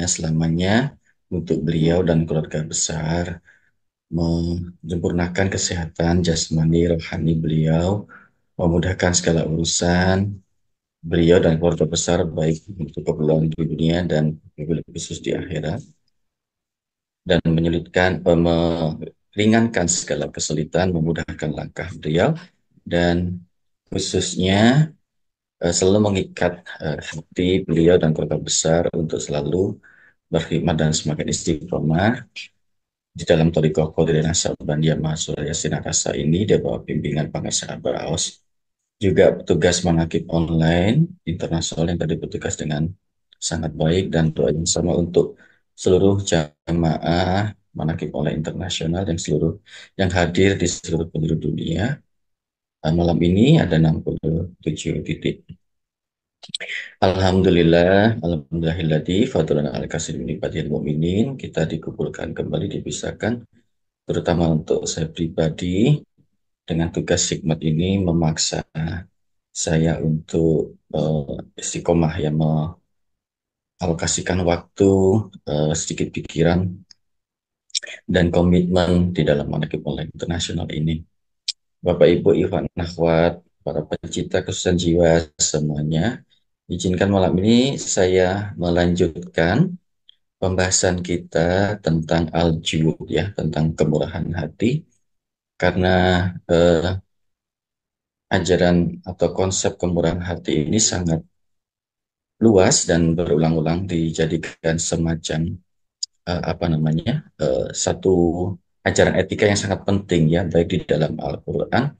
selamanya untuk beliau dan keluarga besar menyempurnakan kesehatan jasmani rohani beliau, memudahkan segala urusan beliau dan keluarga besar baik untuk keperluan di dunia dan wabil khusus di akhirat, dan meringankan segala kesulitan, memudahkan langkah beliau, dan khususnya selalu mengikat hati beliau dan keluarga besar untuk selalu berkhidmat dan semakin istiqomah di dalam Thariqah Qadiriyah Naksabandiyah Mahasuraya Sinarasa ini di bawah bimbingan Pangeran Abbas. Juga petugas manakib online internasional yang tadi bertugas dengan sangat baik, dan doa yang sama untuk seluruh jamaah manakib online internasional yang seluruh yang hadir di seluruh penjuru dunia. Malam ini ada 67 titik. Alhamdulillahilladzi fadlana al kasir min ibadil mu'minin. Kita dikumpulkan kembali, dipisahkan, terutama untuk saya pribadi, dengan tugas hikmat ini memaksa saya untuk istiqomah, ya, mengalokasikan waktu, sedikit pikiran, dan komitmen di dalam manakib online internasional ini. Bapak Ibu Ikhwan Akhwat, para pencinta kesusahan jiwa semuanya, izinkan malam ini saya melanjutkan pembahasan kita tentang al-jud, ya, tentang kemurahan hati, karena ajaran atau konsep kemurahan hati ini sangat luas dan berulang-ulang dijadikan semacam satu ajaran etika yang sangat penting, ya, baik di dalam Al-Qur'an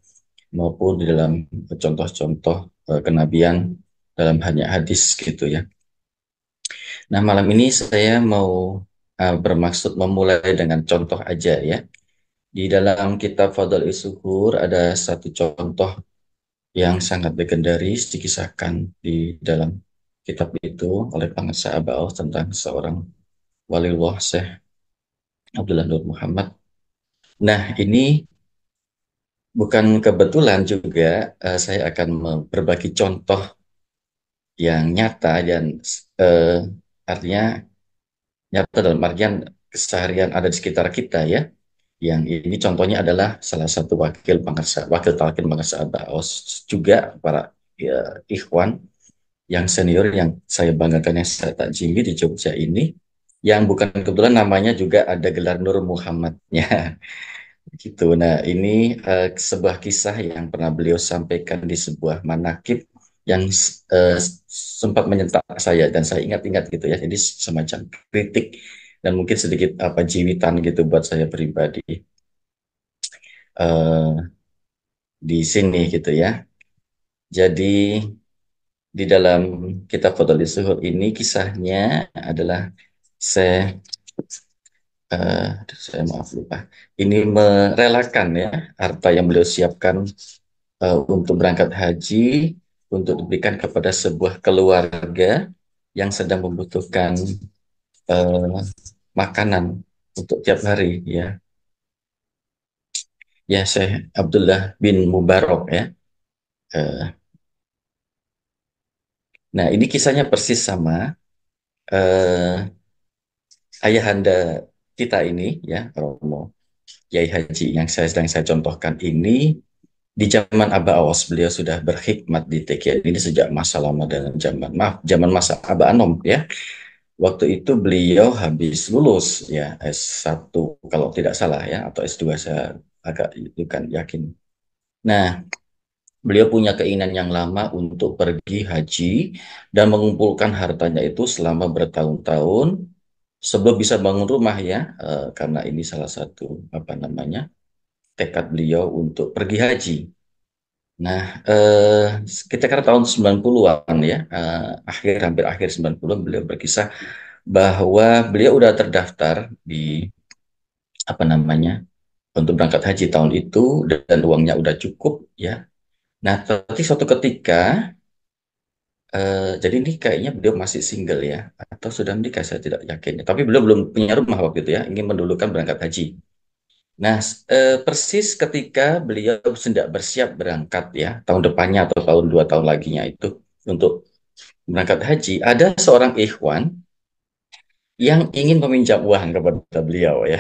maupun di dalam contoh-contoh kenabian dalam banyak hadis gitu, ya. Nah, malam ini saya mau bermaksud memulai dengan contoh aja, ya. Di dalam kitab Fadl Is-Suhur ada satu contoh yang sangat legendaris dikisahkan di dalam kitab itu oleh Pangeran Abbas tentang seorang waliullah Syekh Abdullah Nur Muhammad. Nah, ini bukan kebetulan juga saya akan berbagi contoh yang nyata dan eh, artinya nyata dalam artian keseharian ada di sekitar kita, ya. Yang ini contohnya adalah salah satu wakil talkin Pangeran Abbas, juga para, ya, ikhwan yang senior yang saya banggakan, yang saya takjimi di Jogja ini, yang bukan kebetulan namanya juga ada gelar Nur Muhammadnya. Gitu. Nah, ini sebuah kisah yang pernah beliau sampaikan di sebuah manakib yang sempat menyentak saya dan saya ingat-ingat gitu, ya. Jadi semacam kritik dan mungkin sedikit jiwitan gitu buat saya pribadi eh, di sini gitu, ya. Jadi di dalam kitab Fadhil Zuhud ini kisahnya adalah saya saya maaf lupa. Ini merelakan, ya, harta yang beliau siapkan untuk berangkat haji untuk diberikan kepada sebuah keluarga yang sedang membutuhkan eh, makanan untuk tiap hari, ya. Ya, Syekh Abdullah bin Mubarak, ya. Eh, nah, ini kisahnya persis sama eh, ayahanda kita ini, ya, Romo Kiai Haji yang sedang saya contohkan ini. Di zaman Aba Awas beliau sudah berkhidmat di TKI ini sejak masa lama, dan zaman masa Aba Anom, ya. Waktu itu beliau habis lulus, ya, S1 kalau tidak salah, ya, atau S2, saya agak itu kan yakin. Nah, beliau punya keinginan yang lama untuk pergi haji dan mengumpulkan hartanya itu selama bertahun-tahun sebelum bisa bangun rumah, ya. Karena ini salah satu tekad beliau untuk pergi haji. Nah, kita kan tahun 90-an, ya, hampir akhir 90-an beliau berkisah bahwa beliau udah terdaftar di apa namanya untuk berangkat haji tahun itu dan uangnya udah cukup, ya. Nah, tapi suatu ketika jadi ini kayaknya beliau masih single, ya, atau sudah menikah saya tidak yakin. Tapi beliau belum punya rumah waktu itu, ya, ingin mendulukan berangkat haji. Nah, persis ketika beliau sedang bersiap berangkat, ya, tahun depannya atau tahun 2 tahun laginya itu untuk berangkat haji, ada seorang ikhwan yang ingin meminjam uang kepada beliau ya.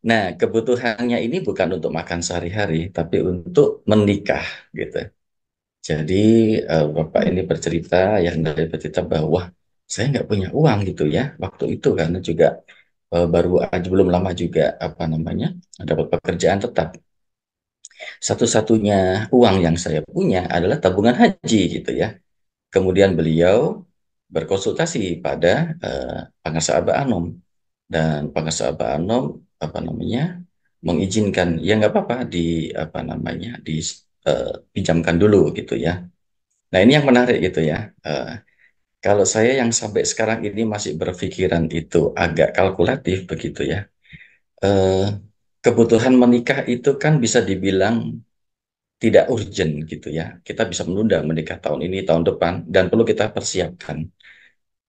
Nah, kebutuhannya ini bukan untuk makan sehari-hari, tapi untuk menikah gitu. Jadi Bapak ini bercerita, yang dari bercerita bahwa saya nggak punya uang gitu ya waktu itu, karena juga baru aja belum lama juga apa namanya dapat pekerjaan tetap. Satu-satunya uang yang saya punya adalah tabungan haji gitu ya. Kemudian beliau berkonsultasi pada Pangarsa Aba Anom, dan Pangarsa Aba Anom apa namanya mengizinkan, ya nggak apa-apa di apa namanya dipinjamkan dulu gitu ya. Nah, ini yang menarik gitu ya. Kalau saya yang sampai sekarang ini masih berpikiran itu agak kalkulatif begitu ya. Eh, Kebutuhan menikah itu kan bisa dibilang tidak urgent gitu ya. Kita bisa menunda menikah tahun ini, tahun depan, dan perlu kita persiapkan.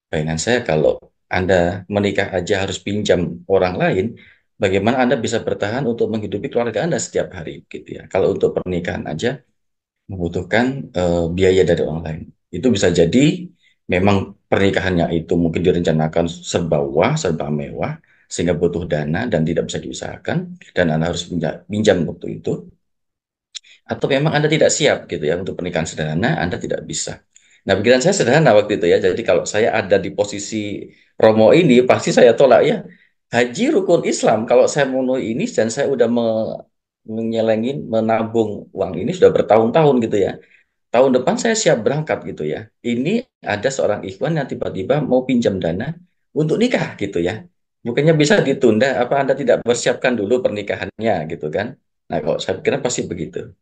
Bayangan saya kalau Anda menikah aja harus pinjam orang lain, bagaimana Anda bisa bertahan untuk menghidupi keluarga Anda setiap hari gitu ya. Kalau untuk pernikahan aja membutuhkan biaya dari orang lain. Itu bisa jadi memang pernikahannya itu mungkin direncanakan serba wah, serba mewah, sehingga butuh dana dan tidak bisa diusahakan, dan Anda harus pinjam waktu itu, atau memang Anda tidak siap gitu ya untuk pernikahan sederhana, Anda tidak bisa. Nah, pikiran saya sederhana waktu itu ya. Jadi kalau saya ada di posisi Romo ini, pasti saya tolak ya. Haji rukun Islam. Kalau saya memenuhi ini dan saya udah menyelengin, menabung uang ini sudah bertahun-tahun gitu ya. Tahun depan saya siap berangkat gitu ya. Ini ada seorang ikhwan yang tiba-tiba mau pinjam dana untuk nikah gitu ya. Bukannya bisa ditunda, apa Anda tidak persiapkan dulu pernikahannya gitu kan? Nah, kalau saya pikir pasti begitu.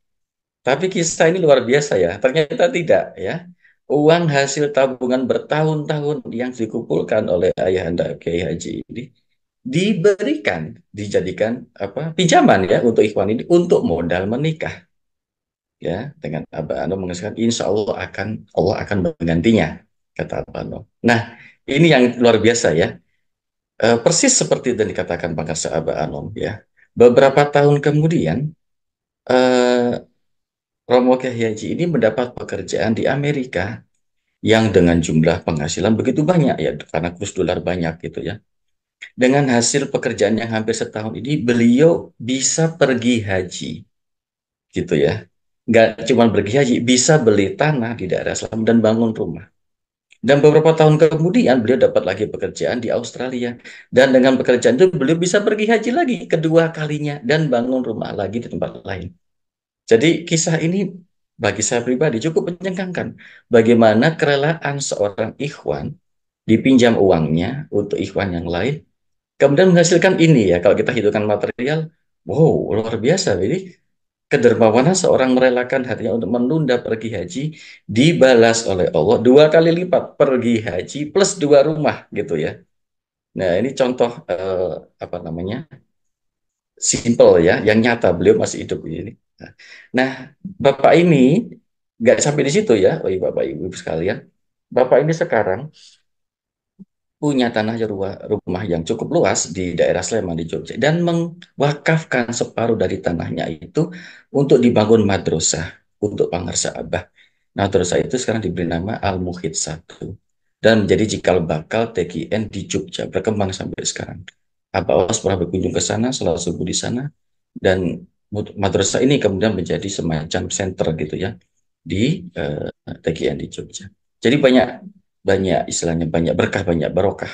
Tapi kisah ini luar biasa ya. Ternyata tidak ya. Uang hasil tabungan bertahun-tahun yang dikumpulkan oleh ayahanda Kiai Haji ini diberikan, dijadikan apa pinjaman ya untuk ikhwan ini untuk modal menikah ya, dengan Abah Ano mengatakan insya Allah akan menggantinya, kata Abah Ano. Nah, ini yang luar biasa ya. Persis seperti yang dikatakan Bang Karsa Abah Anom ya. Beberapa tahun kemudian eh, Romo Kiai Haji ini mendapat pekerjaan di Amerika yang dengan jumlah penghasilan begitu banyak ya, karena kurs dolar banyak gitu ya. Dengan hasil pekerjaan yang hampir setahun ini, beliau bisa pergi haji gitu ya. Nggak cuma pergi haji, bisa beli tanah di daerah Islam dan bangun rumah. Dan beberapa tahun kemudian beliau dapat lagi pekerjaan di Australia. Dan dengan pekerjaan itu beliau bisa pergi haji lagi kedua kalinya dan bangun rumah lagi di tempat lain. Jadi kisah ini bagi saya pribadi cukup mencengangkan. Bagaimana kerelaan seorang ikhwan dipinjam uangnya untuk ikhwan yang lain, kemudian menghasilkan ini ya, kalau kita hitungkan material, wow, luar biasa. Jadi kedermawanan seorang merelakan hatinya untuk menunda pergi haji dibalas oleh Allah dua kali lipat, pergi haji plus dua rumah gitu ya. Nah, ini contoh apa namanya simple ya, yang nyata beliau masih hidup ini. Nah, Bapak ini nggak sampai di situ ya, oh iya, Bapak Ibu sekalian. Bapak ini sekarang punya tanah rumah yang cukup luas di daerah Sleman di Jogja dan mewakafkan separuh dari tanahnya itu untuk dibangun madrasah untuk Pangarsa Abah. Nah, madrasah itu sekarang diberi nama Al-Muhid Satu dan menjadi cikal bakal TKN di Jogja, berkembang sampai sekarang. Abah Awas pernah berkunjung ke sana, salat subuh di sana, dan madrasah ini kemudian menjadi semacam center gitu ya di TKN di Jogja. Jadi banyak banyak istilahnya, banyak berkah, banyak barokah.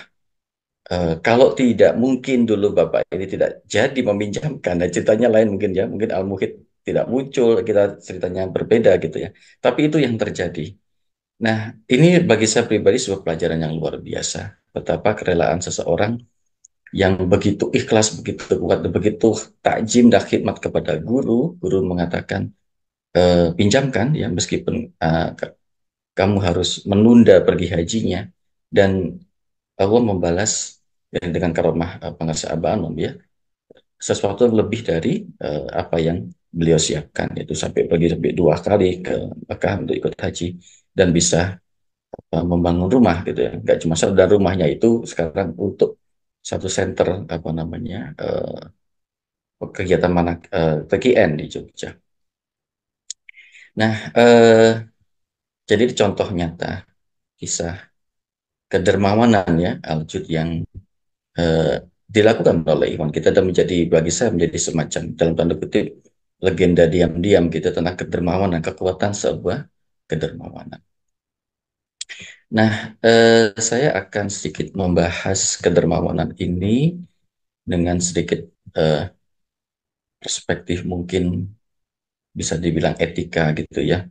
Kalau tidak mungkin dulu Bapak ini tidak jadi meminjamkan, dan ceritanya lain mungkin ya, mungkin Al-Muhid tidak muncul, kita ceritanya berbeda gitu ya. Tapi itu yang terjadi. Nah, ini bagi saya pribadi sebuah pelajaran yang luar biasa. Betapa kerelaan seseorang yang begitu ikhlas, begitu kuat, begitu takjim dan khidmat kepada guru. Guru mengatakan, pinjamkan ya, meskipun kamu harus menunda pergi hajinya. Dan Allah membalas dengan karomah pengasih Abanum ya, sesuatu yang lebih dari apa yang beliau siapkan, yaitu sampai dua kali ke Mekah untuk ikut haji dan bisa membangun rumah gitu ya, nggak cuma satu, dan rumahnya itu sekarang untuk satu center apa namanya kegiatan mana TKN di Jogja. Nah, jadi contoh nyata kisah kedermawanan ya Aljud yang eh, dilakukan oleh Iwan kita dan menjadi bagi saya menjadi semacam dalam tanda kutip legenda diam-diam gitu tentang kedermawanan kekuatan sebuah kedermawanan. Nah, saya akan sedikit membahas kedermawanan ini dengan sedikit eh, perspektif mungkin bisa dibilang etika gitu ya.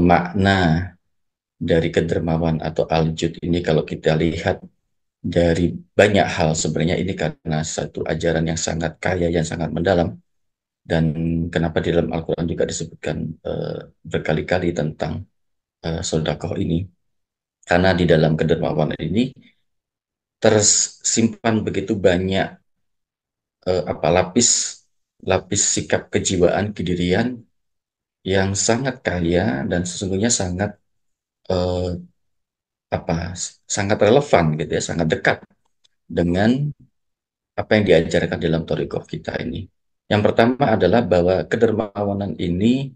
Makna dari kedermawan atau aljud ini kalau kita lihat dari banyak hal sebenarnya ini karena satu ajaran yang sangat kaya, yang sangat mendalam. Dan kenapa di dalam Al-Quran juga disebutkan berkali-kali tentang sodakoh ini. Karena di dalam kedermawanan ini tersimpan begitu banyak apa lapis lapis sikap kejiwaan kedirian yang sangat kaya dan sesungguhnya sangat eh, apa sangat relevan gitu ya, sangat dekat dengan apa yang diajarkan dalam thariqah kita ini. Yang pertama adalah bahwa kedermawanan ini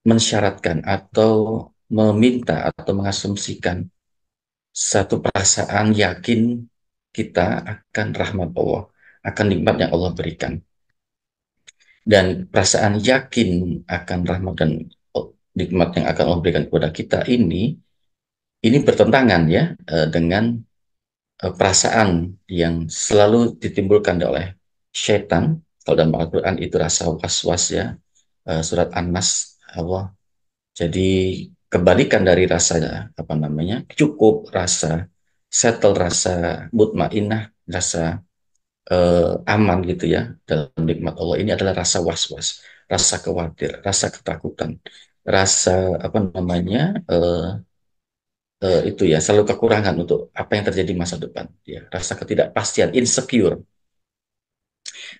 mensyaratkan atau meminta atau mengasumsikan satu perasaan yakin kita akan rahmat Allah, akan nikmat yang Allah berikan. Dan perasaan yakin akan rahmat dan nikmat yang akan Allah berikan kepada kita ini bertentangan ya dengan perasaan yang selalu ditimbulkan oleh syaitan. Kalau dalam Al-Quran itu rasa was-was ya, surat An-Nas Allah. Jadi kebalikan dari rasa apa namanya cukup, rasa settle, rasa mutmainah, rasa aman gitu ya dalam nikmat Allah ini adalah rasa was-was, rasa khawatir, rasa ketakutan, rasa apa namanya itu ya selalu kekurangan untuk apa yang terjadi masa depan ya rasa ketidakpastian insecure.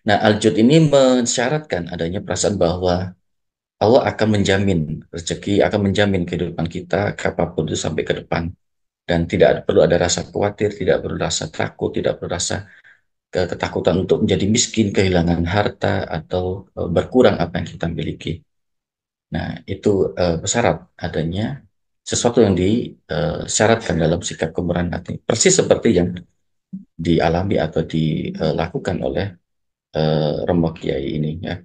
Nah, Al-Jud ini mensyaratkan adanya perasaan bahwa Allah akan menjamin rezeki, akan menjamin kehidupan kita kapanpun itu sampai ke depan. Dan tidak perlu ada rasa khawatir, tidak perlu rasa takut, tidak perlu rasa ketakutan untuk menjadi miskin, kehilangan harta, atau berkurang apa yang kita miliki. Nah, itu syarat adanya sesuatu yang disyaratkan dalam sikap kemurahan hati. Persis seperti yang dialami atau dilakukan oleh Romo Kiai ini ya.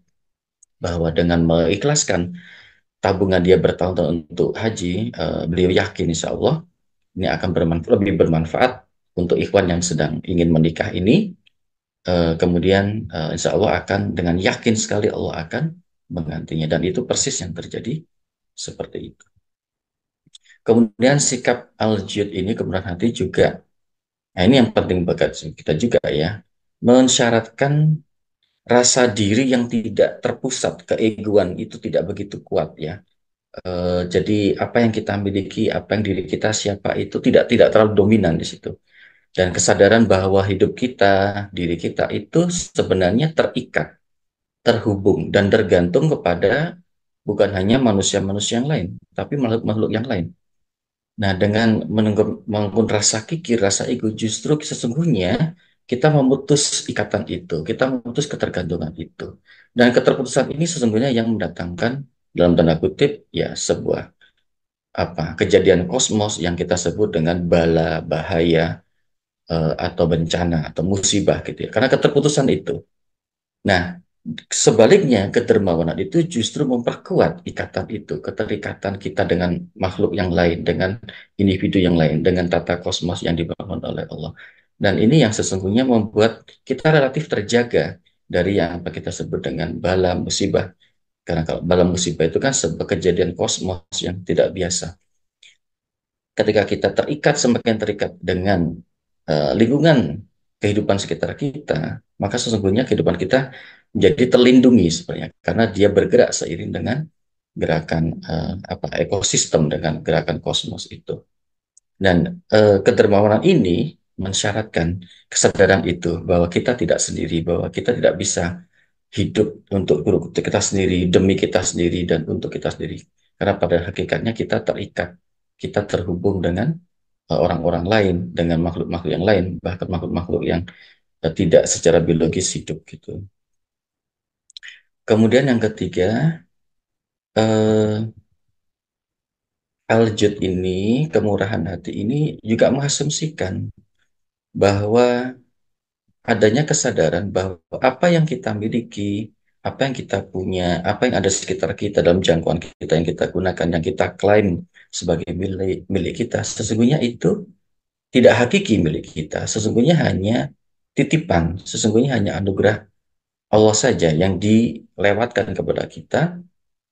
Bahwa dengan mengikhlaskan tabungan dia bertahun-tahun untuk haji, beliau yakin insya Allah ini akan lebih bermanfaat untuk ikhwan yang sedang ingin menikah ini. Kemudian insya Allah akan dengan yakin sekali Allah akan menggantinya dan itu persis yang terjadi seperti itu. Kemudian sikap al-jud ini kemudian hati juga, nah ini yang penting bagi kita juga ya, mensyaratkan rasa diri yang tidak terpusat, keegoan itu tidak begitu kuat ya. Jadi apa yang kita miliki, apa yang diri kita siapa itu tidak terlalu dominan di situ. Dan kesadaran bahwa hidup kita, diri kita itu sebenarnya terikat, terhubung dan tergantung kepada bukan hanya manusia-manusia yang lain, tapi makhluk-makhluk yang lain. Nah, dengan menenggun rasa kikir, rasa ego, justru sesungguhnya kita memutus ikatan itu, kita memutus ketergantungan itu. Dan keterputusan ini sesungguhnya yang mendatangkan dalam tanda kutip ya sebuah apa kejadian kosmos yang kita sebut dengan bala, bahaya atau bencana atau musibah gitu ya. Karena keterputusan itu. Nah, sebaliknya, kedermawanan itu justru memperkuat ikatan itu, keterikatan kita dengan makhluk yang lain, dengan individu yang lain, dengan tata kosmos yang dibangun oleh Allah. Dan ini yang sesungguhnya membuat kita relatif terjaga dari yang apa kita sebut dengan bala musibah. Karena kalau bala musibah itu kan sebuah kejadian kosmos yang tidak biasa. Ketika kita terikat, semakin terikat dengan lingkungan kehidupan sekitar kita, maka sesungguhnya kehidupan kita menjadi terlindungi sebenarnya karena dia bergerak seiring dengan gerakan apa ekosistem dengan gerakan kosmos itu. Dan kedermawanan ini mensyaratkan kesadaran itu bahwa kita tidak sendiri, bahwa kita tidak bisa hidup untuk kita sendiri, demi kita sendiri, dan untuk kita sendiri. Karena pada hakikatnya kita terikat, kita terhubung dengan orang-orang lain, dengan makhluk-makhluk yang lain, bahkan makhluk-makhluk yang tidak secara biologis hidup gitu. Kemudian yang ketiga, eh, al-jud ini, kemurahan hati ini juga mengasumsikan bahwa adanya kesadaran bahwa apa yang kita miliki, apa yang kita punya, apa yang ada di sekitar kita dalam jangkauan kita yang kita gunakan, yang kita klaim sebagai milik milik kita, sesungguhnya itu tidak hakiki milik kita. Sesungguhnya hanya titipan, sesungguhnya hanya anugerah Allah saja yang dilewatkan kepada kita.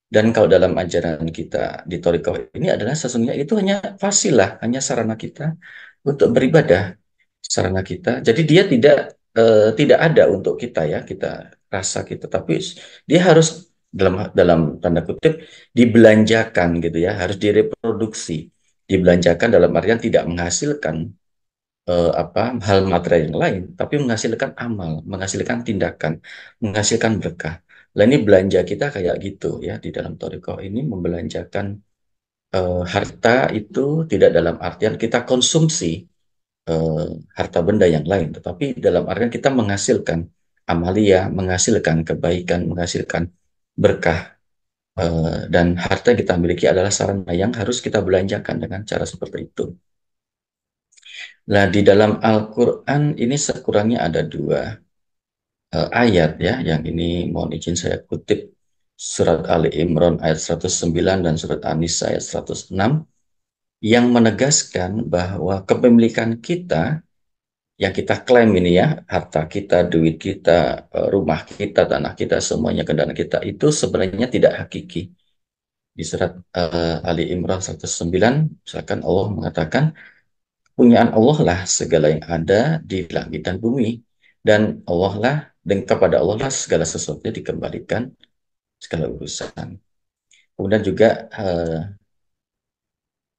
Dan kalau dalam ajaran kita di Torikoh ini adalah sesungguhnya itu hanya wasilah, hanya sarana kita untuk beribadah, sarana kita. Jadi dia tidak ada untuk kita ya, kita rasa kita, tapi dia harus dalam dalam tanda kutip dibelanjakan gitu ya, harus direproduksi, dibelanjakan dalam artian tidak menghasilkan hal material yang lain, tapi menghasilkan amal, menghasilkan tindakan, menghasilkan berkah. Lah ini belanja kita kayak gitu ya di dalam Toriko ini membelanjakan harta itu tidak dalam artian kita konsumsi eh, harta benda yang lain, tetapi dalam artian kita menghasilkan amalia, menghasilkan kebaikan, menghasilkan berkah. Dan harta yang kita miliki adalah sarana yang harus kita belanjakan dengan cara seperti itu. Nah, di dalam Al-Quran ini sekurangnya ada dua ayat ya, yang ini mohon izin saya kutip surat Ali Imran ayat 109 dan surat An-Nisa ayat 106 yang menegaskan bahwa kepemilikan kita yang kita klaim ini ya, harta kita, duit kita, rumah kita, tanah kita, semuanya kendaraan kita itu sebenarnya tidak hakiki. Di surat Ali Imran 109, misalkan Allah mengatakan, punyaan Allah lah segala yang ada di langit dan bumi. Dan Allah lah, dan kepada Allah lah segala sesuatu dikembalikan, segala urusan. Kemudian juga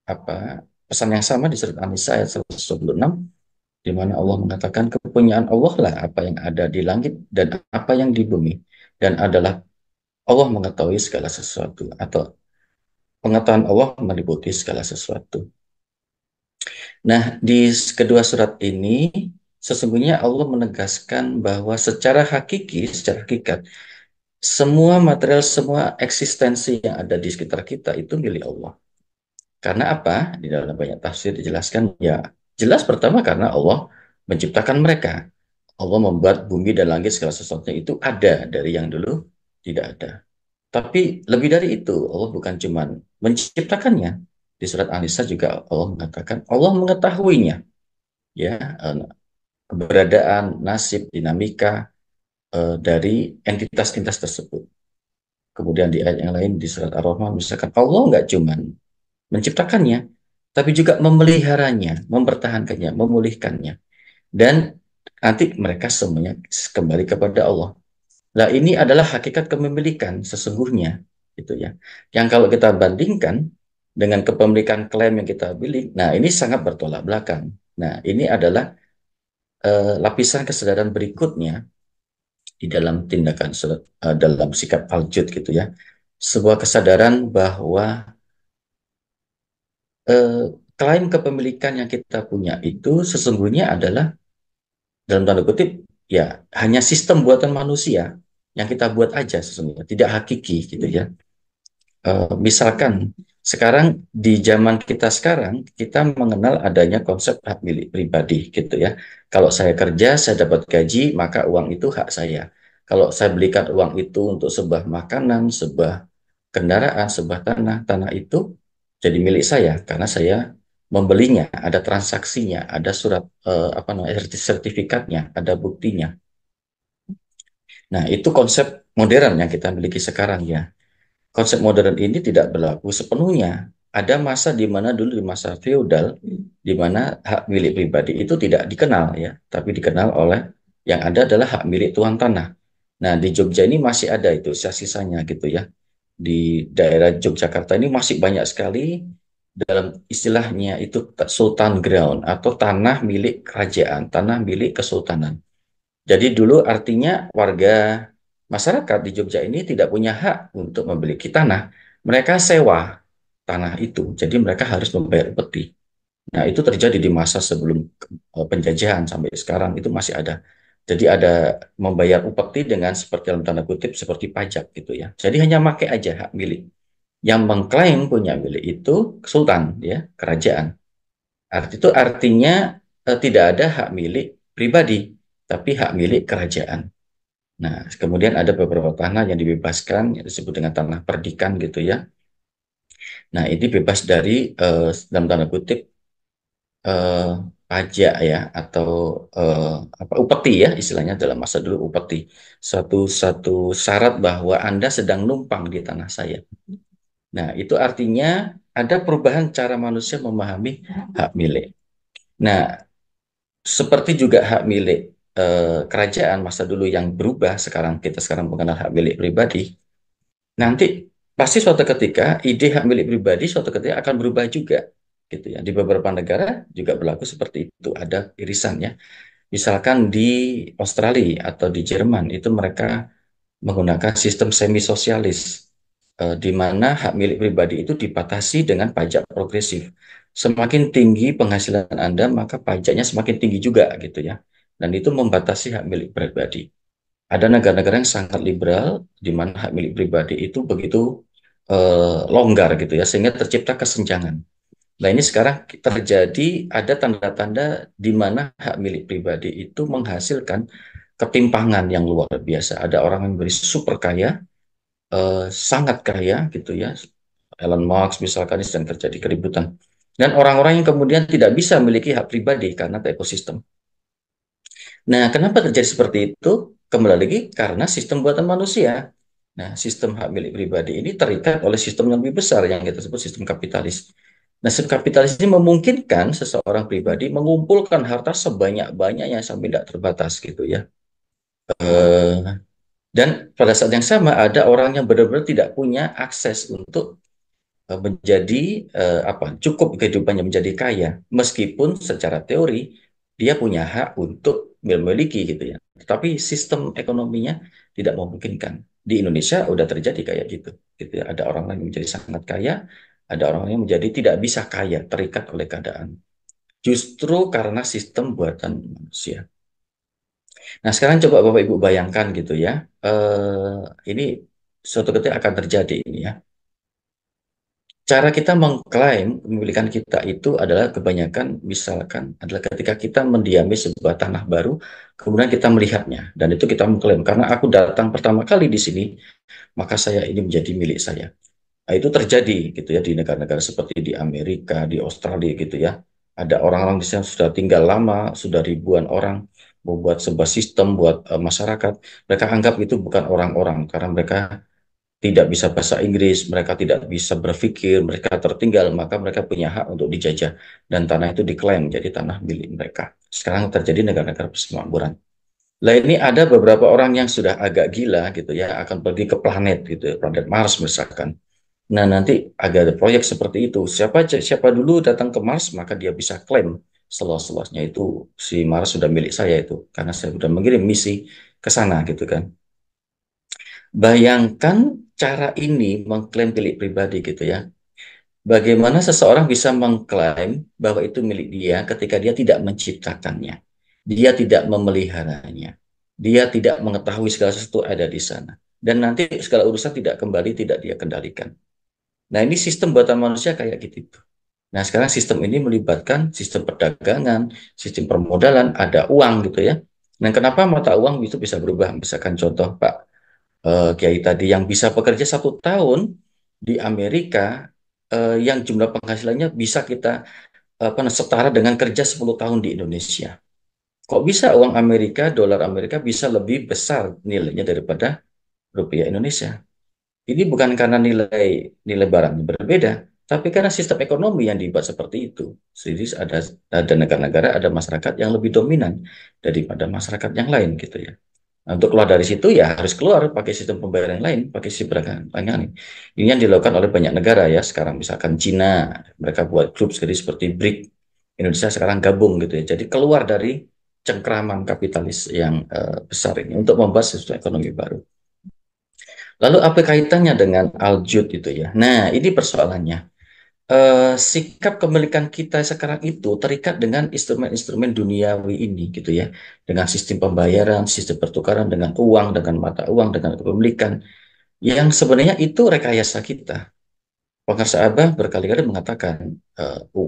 apa pesan yang sama di surat An-Nisa ayat 126, di mana Allah mengatakan kepunyaan Allah lah apa yang ada di langit dan apa yang di bumi. Dan adalah Allah mengetahui segala sesuatu, atau pengetahuan Allah meliputi segala sesuatu. Nah, di kedua surat ini sesungguhnya Allah menegaskan bahwa secara hakiki, secara hakikat, semua material, semua eksistensi yang ada di sekitar kita itu milik Allah. Karena apa? Di dalam banyak tafsir dijelaskan, ya jelas pertama karena Allah menciptakan mereka. Allah membuat bumi dan langit segala sesuatunya itu ada dari yang dulu tidak ada. Tapi lebih dari itu, Allah bukan cuma menciptakannya. Di surat An-Nisa juga Allah mengatakan Allah mengetahuinya, ya, keberadaan, nasib, dinamika dari entitas-entitas tersebut. Kemudian di ayat yang lain di surat Ar-Rahman misalkan Allah nggak cuma menciptakannya, tapi juga memeliharanya, mempertahankannya, memulihkannya. Dan nanti mereka semuanya kembali kepada Allah. Nah, ini adalah hakikat kepemilikan sesungguhnya, gitu ya. Yang kalau kita bandingkan dengan kepemilikan klaim yang kita miliki, nah ini sangat bertolak belakang. Nah, ini adalah lapisan kesadaran berikutnya di dalam tindakan dalam sikap aljud gitu ya. Sebuah kesadaran bahwa eh, klaim kepemilikan yang kita punya itu sesungguhnya adalah dalam tanda kutip ya hanya sistem buatan manusia yang kita buat aja sesungguhnya, tidak hakiki gitu ya. Misalkan sekarang di zaman kita sekarang kita mengenal adanya konsep hak milik pribadi gitu ya. Kalau saya kerja, saya dapat gaji, maka uang itu hak saya. Kalau saya belikan uang itu untuk sebuah makanan, sebuah kendaraan, sebuah tanah, tanah itu jadi milik saya karena saya membelinya, ada transaksinya, ada surat apa namanya sertifikatnya, ada buktinya. Nah, itu konsep modern yang kita miliki sekarang ya. Konsep modern ini tidak berlaku sepenuhnya. Ada masa di mana dulu di masa feodal, di mana hak milik pribadi itu tidak dikenal ya, tapi dikenal oleh yang ada adalah hak milik tuan tanah. Nah, di Jogja ini masih ada itu sisa-sisanya gitu ya. Di daerah Yogyakarta ini masih banyak sekali dalam istilahnya itu Sultan Ground atau tanah milik kerajaan, tanah milik kesultanan. Jadi dulu artinya warga masyarakat di Jogja ini tidak punya hak untuk memiliki tanah. Mereka sewa tanah itu. Jadi mereka harus membayar upeti. Nah, itu terjadi di masa sebelum penjajahan sampai sekarang itu masih ada. Jadi ada membayar upeti dengan seperti dalam tanda kutip seperti pajak gitu ya. Jadi hanya pakai aja hak milik. Yang mengklaim punya milik itu sultan ya, kerajaan. Itu artinya tidak ada hak milik pribadi, tapi hak milik kerajaan. Nah, kemudian ada beberapa tanah yang dibebaskan, yang disebut dengan tanah perdikan gitu ya. Nah, ini bebas dari dalam tanda kutip eh, pajak ya, atau eh, apa upeti ya istilahnya dalam masa dulu upeti. Satu syarat bahwa Anda sedang numpang di tanah saya. Nah, itu artinya ada perubahan cara manusia memahami hak milik. Nah, seperti juga hak milik kerajaan masa dulu yang berubah, kita sekarang mengenal hak milik pribadi. Nanti pasti suatu ketika ide hak milik pribadi suatu ketika akan berubah juga, gitu ya. Di beberapa negara juga berlaku seperti itu, ada irisannya. Misalkan di Australia atau di Jerman itu mereka menggunakan sistem semi sosialis, di mana hak milik pribadi itu dibatasi dengan pajak progresif. Semakin tinggi penghasilan Anda, maka pajaknya semakin tinggi juga gitu ya. Dan itu membatasi hak milik pribadi. Ada negara-negara yang sangat liberal di mana hak milik pribadi itu begitu longgar gitu ya, sehingga tercipta kesenjangan. Nah, ini sekarang terjadi ada tanda-tanda di mana hak milik pribadi itu menghasilkan ketimpangan yang luar biasa. Ada orang yang beri super kaya, sangat kaya gitu ya. Elon Musk misalkan sedang terjadi keributan. Dan orang-orang yang kemudian tidak bisa memiliki hak pribadi karena ekosistem. Nah, kenapa terjadi seperti itu? Kembali lagi karena sistem buatan manusia. Nah, sistem hak milik pribadi ini terikat oleh sistem yang lebih besar yang kita sebut sistem kapitalis. Nah, sistem kapitalis ini memungkinkan seseorang pribadi mengumpulkan harta sebanyak-banyaknya sampai tidak terbatas gitu ya. Eh, dan pada saat yang sama ada orang yang benar-benar tidak punya akses untuk menjadi apa cukup kehidupannya menjadi kaya meskipun secara teori dia punya hak untuk memiliki gitu ya, tetapi sistem ekonominya tidak memungkinkan. Di Indonesia udah terjadi kayak gitu ya, ada orang yang menjadi sangat kaya, ada orang yang menjadi tidak bisa kaya, terikat oleh keadaan justru karena sistem buatan manusia. Nah, sekarang coba Bapak Ibu bayangkan gitu ya, ini suatu ketika akan terjadi ini ya. Cara kita mengklaim kepemilikan kita itu adalah kebanyakan misalkan adalah ketika kita mendiami sebuah tanah baru, kemudian kita melihatnya dan itu kita mengklaim karena aku datang pertama kali di sini, maka saya ini menjadi milik saya. Nah, itu terjadi gitu ya di negara-negara seperti di Amerika, di Australia gitu ya. Ada orang-orang di sana sudah tinggal lama, sudah ribuan orang membuat sebuah sistem buat masyarakat. Mereka anggap itu bukan orang-orang karena mereka tidak bisa bahasa Inggris, mereka tidak bisa berpikir, mereka tertinggal, maka mereka punya hak untuk dijajah. Dan tanah itu diklaim jadi tanah milik mereka. Sekarang terjadi negara-negara persemakmuran. Lah ini ada beberapa orang yang sudah agak gila gitu ya, akan pergi ke planet gitu, ya, planet Mars misalkan. Nah nanti agak ada proyek seperti itu. Siapa dulu datang ke Mars, maka dia bisa klaim seluas-luasnya itu si Mars sudah milik saya itu, karena saya sudah mengirim misi ke sana gitu kan. Bayangkan cara ini mengklaim milik pribadi gitu ya. Bagaimana seseorang bisa mengklaim bahwa itu milik dia ketika dia tidak menciptakannya. Dia tidak memeliharanya. Dia tidak mengetahui segala sesuatu ada di sana. Dan nanti segala urusan tidak dia kendalikan. Nah, ini sistem buatan manusia kayak gitu. Nah, sekarang sistem ini melibatkan sistem perdagangan, sistem permodalan, ada uang gitu ya. Dan kenapa mata uang itu bisa berubah? Misalkan contoh Pak Kiai tadi yang bisa bekerja 1 tahun di Amerika, yang jumlah penghasilannya bisa kita setara dengan kerja 10 tahun di Indonesia. Kok bisa uang Amerika, dolar Amerika bisa lebih besar nilainya daripada rupiah Indonesia? Ini bukan karena nilai nilai barangnya berbeda, tapi karena sistem ekonomi yang dibuat seperti itu. Jadi ada negara-negara, ada masyarakat yang lebih dominan daripada masyarakat yang lain gitu ya. Nah, untuk keluar dari situ ya harus keluar pakai sistem pembayaran yang lain, pakai sistem perdagangan yang lain. Ini yang dilakukan oleh banyak negara ya. Sekarang misalkan Cina, mereka buat grup seperti BRIC. Indonesia sekarang gabung gitu ya. Jadi keluar dari cengkraman kapitalis yang besar ini untuk membuat sistem ekonomi baru. Lalu apa kaitannya dengan Al-Jud itu ya? Nah, ini persoalannya. Sikap kepemilikan kita sekarang itu terikat dengan instrumen-instrumen duniawi ini gitu ya, dengan sistem pembayaran, sistem pertukaran dengan uang, dengan mata uang, dengan kepemilikan yang sebenarnya itu rekayasa kita. Pengarsa Abah berkali-kali mengatakan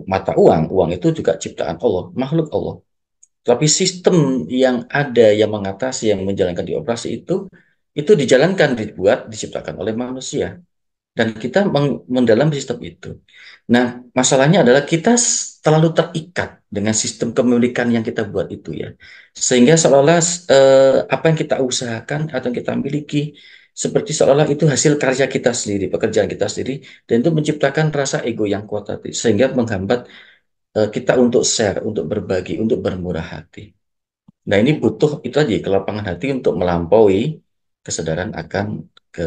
mata uang, uang itu juga ciptaan Allah, makhluk Allah. Tapi sistem yang ada yang mengatasi, yang menjalankan di operasi itu dijalankan, dibuat, diciptakan oleh manusia. Dan kita mendalam sistem itu. Nah, masalahnya adalah kita terlalu terikat dengan sistem kepemilikan yang kita buat itu ya. Sehingga seolah-olah apa yang kita usahakan atau yang kita miliki seperti seolah-olah itu hasil karya kita sendiri, pekerjaan kita sendiri, dan itu menciptakan rasa ego yang kuat tadi, sehingga menghambat kita untuk share, untuk berbagi, untuk bermurah hati. Nah, ini butuh itu aja kelapangan hati untuk melampaui kesadaran akan ke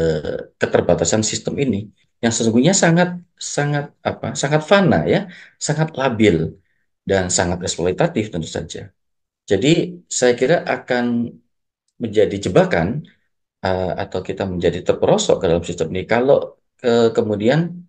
keterbatasan sistem ini yang sesungguhnya sangat sangat sangat fana ya, sangat labil dan sangat eksploitatif tentu saja. Jadi saya kira akan menjadi jebakan atau kita menjadi terperosok ke dalam sistem ini kalau kemudian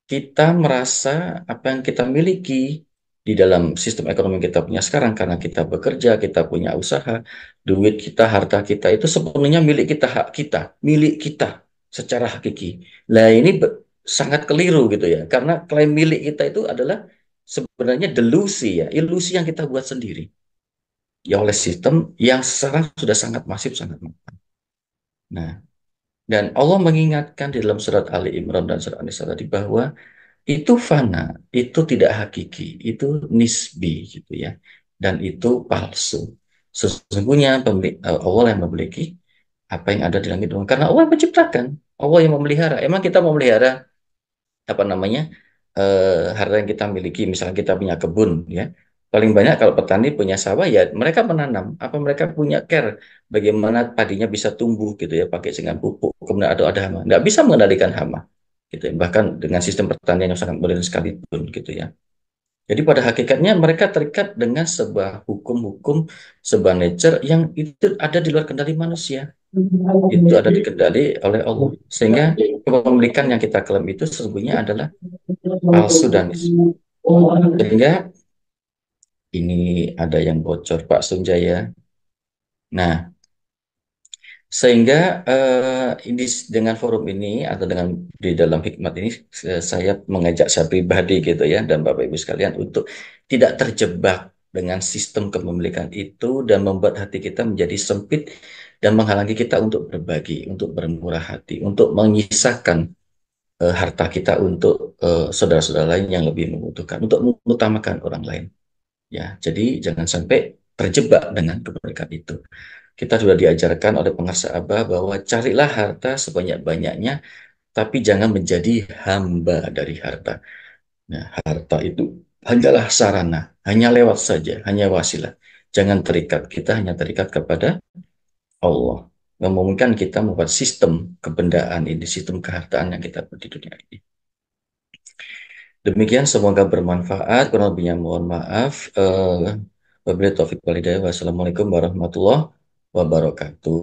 kita merasa apa yang kita miliki di dalam sistem ekonomi kita punya sekarang karena kita bekerja, kita punya usaha, duit kita, harta kita itu sepenuhnya milik kita, hak kita, milik kita secara hakiki. Nah, ini sangat keliru gitu ya, karena klaim milik kita itu adalah sebenarnya delusi ya, ilusi yang kita buat sendiri ya oleh sistem yang sekarang sudah sangat masif, sangat. Nah, dan Allah mengingatkan di dalam surat Ali Imran dan surat An-Nisa tadi bahwa itu fana, itu tidak hakiki, itu nisbi gitu ya, dan itu palsu. Sesungguhnya Allah yang memiliki apa yang ada di langit dan bumi. Karena Allah yang menciptakan, Allah yang memelihara. Emang kita memelihara apa namanya harta yang kita miliki, misalnya kita punya kebun ya. Paling banyak kalau petani punya sawah ya mereka menanam, apa mereka punya care bagaimana padinya bisa tumbuh gitu ya pakai dengan pupuk, kemudian ada hama. Nggak bisa mengendalikan hama gitu ya. Bahkan dengan sistem pertanian yang sangat modern sekalipun gitu ya. Jadi pada hakikatnya mereka terikat dengan sebuah hukum-hukum, sebuah nature yang itu ada di luar kendali manusia. Itu ada dikendali oleh Allah. Sehingga kepemilikan yang kita klaim itu sesungguhnya adalah palsu dan nisbi. Sehingga ini ada yang bocor Pak Sunjaya. Nah, sehingga ini dengan forum ini atau dengan di dalam hikmat ini saya mengajak saya pribadi gitu ya dan Bapak Ibu sekalian untuk tidak terjebak dengan sistem kepemilikan itu dan membuat hati kita menjadi sempit dan menghalangi kita untuk berbagi, untuk bermurah hati, untuk menyisakan harta kita untuk saudara-saudara lain yang lebih membutuhkan, untuk mengutamakan orang lain. Ya, jadi jangan sampai terjebak dengan kepemilikan itu. Kita sudah diajarkan oleh pengarsa Abah bahwa carilah harta sebanyak-banyaknya, tapi jangan menjadi hamba dari harta. Nah, harta itu hanyalah sarana, hanya lewat saja, hanya wasilah. Jangan terikat, kita hanya terikat kepada Allah. Memungkinkan kita membuat sistem kebendaan ini, sistem kehartaan yang kita buat di dunia ini. Demikian semoga bermanfaat. Kurang lebihnya mohon maaf. Wabillahi taufiq wal hidayah. Wassalamualaikum warahmatullahi wabarakatuh.